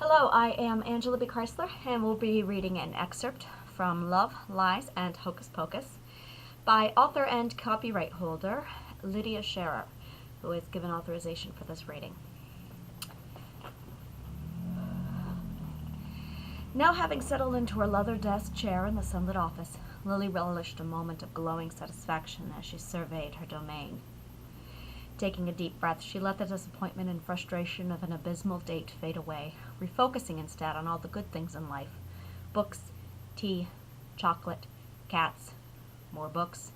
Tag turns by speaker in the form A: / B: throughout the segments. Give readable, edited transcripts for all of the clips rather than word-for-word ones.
A: Hello, I am Angela B. Chrysler, and we'll be reading an excerpt from Love, Lies, and Hocus Pocus by author and copyright holder Lydia Sherrer, who is given authorization for this reading. Now having settled into her leather desk chair in the sunlit office, Lily relished a moment of glowing satisfaction as she surveyed her domain. Taking a deep breath, she let the disappointment and frustration of an abysmal date fade away, refocusing instead on all the good things in life. Books, tea, chocolate, cats, more books.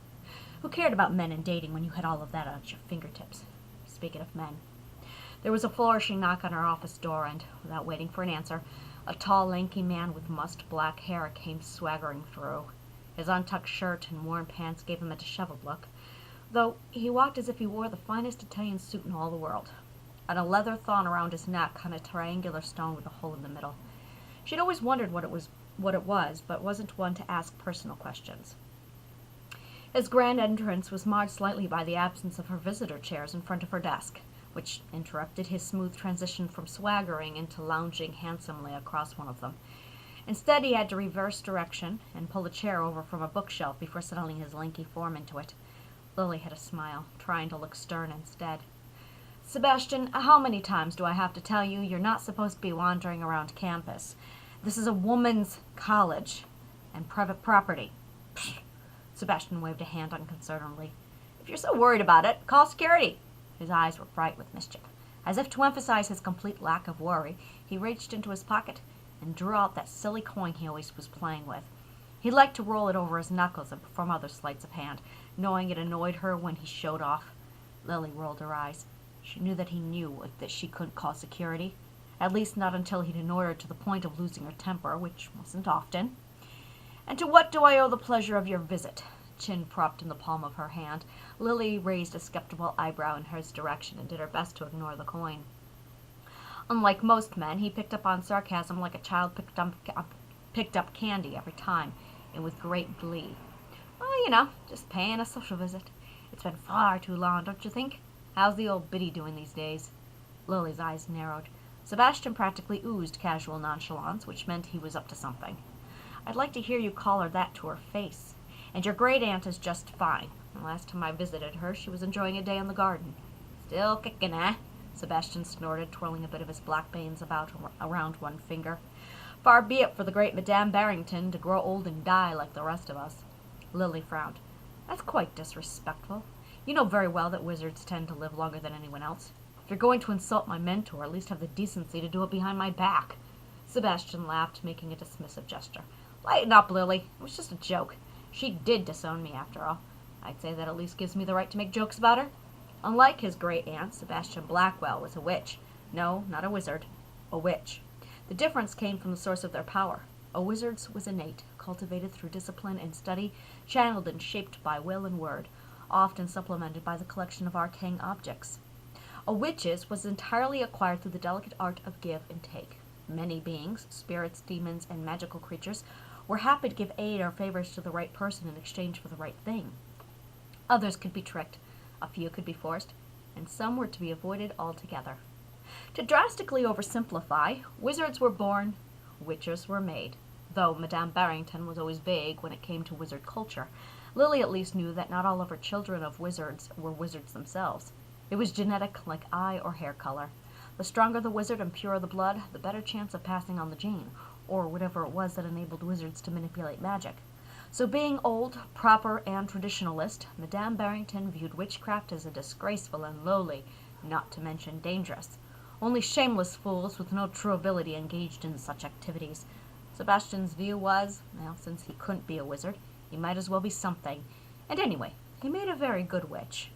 A: Who cared about men and dating when you had all of that at your fingertips? Speaking of men. There was a flourishing knock on her office door, and, without waiting for an answer, a tall, lanky man with mussed black hair came swaggering through. His untucked shirt and worn pants gave him a disheveled look, though he walked as if he wore the finest Italian suit in all the world. And a leather thong around his neck hung a triangular stone with a hole in the middle. She'd always wondered what it was, but wasn't one to ask personal questions. His grand entrance was marred slightly by the absence of her visitor chairs in front of her desk, which interrupted his smooth transition from swaggering into lounging handsomely across one of them. Instead, he had to reverse direction and pull a chair over from a bookshelf before settling his lanky form into it. Lily had a smile, trying to look stern instead. "Sebastian, how many times do I have to tell you you're not supposed to be wandering around campus? This is a woman's college and private property." Psh! Sebastian waved a hand unconcernedly. "If you're so worried about it, call security." His eyes were bright with mischief. As if to emphasize his complete lack of worry, he reached into his pocket and drew out that silly coin he always was playing with. He liked to roll it over his knuckles and perform other sleights of hand, knowing it annoyed her when he showed off. Lily rolled her eyes. She knew that he knew that she couldn't call security, at least not until he'd annoyed her to the point of losing her temper, which wasn't often. "And to what do I owe the pleasure of your visit?" Chin propped in the palm of her hand. Lily raised a skeptical eyebrow in his direction and did her best to ignore the coin. Unlike most men, he picked up on sarcasm like a child picked up candy every time, and with great glee. "Oh, just paying a social visit. It's been far too long, don't you think? How's the old biddy doing these days?" Lily's eyes narrowed. Sebastian practically oozed casual nonchalance, which meant he was up to something. "I'd like to hear you call her that to her face. And your great aunt is just fine. The last time I visited her, she was enjoying a day in the garden." "Still kicking, eh?" Sebastian snorted, twirling a bit of his black bangs about around one finger. "Far be it for the great Madame Barrington to grow old and die like the rest of us." Lily frowned. "That's quite disrespectful. You know very well that wizards tend to live longer than anyone else. If you're going to insult my mentor, at least have the decency to do it behind my back." Sebastian laughed, making a dismissive gesture. "Lighten up, Lily. It was just a joke. She did disown me, after all. I'd say that at least gives me the right to make jokes about her." Unlike his great aunt, Sebastian Blackwell was a witch. No, not a wizard. A witch. The difference came from the source of their power. A wizard's was innate, cultivated through discipline and study, channeled and shaped by will and word, often supplemented by the collection of arcane objects. A witch's was entirely acquired through the delicate art of give and take. Many beings, spirits, demons, and magical creatures, were happy to give aid or favors to the right person in exchange for the right thing. Others could be tricked, a few could be forced, and some were to be avoided altogether. To drastically oversimplify, wizards were born, witches were made. Though Madame Barrington was always vague when it came to wizard culture, Lily at least knew that not all of her children of wizards were wizards themselves. It was genetic, like eye or hair color. The stronger the wizard and purer the blood, the better chance of passing on the gene, or whatever it was that enabled wizards to manipulate magic. So being old, proper, and traditionalist, Madame Barrington viewed witchcraft as a disgraceful and lowly, not to mention dangerous. Only shameless fools with no true ability engaged in such activities. Sebastian's view was, well, since he couldn't be a wizard, he might as well be something. And anyway, he made a very good witch.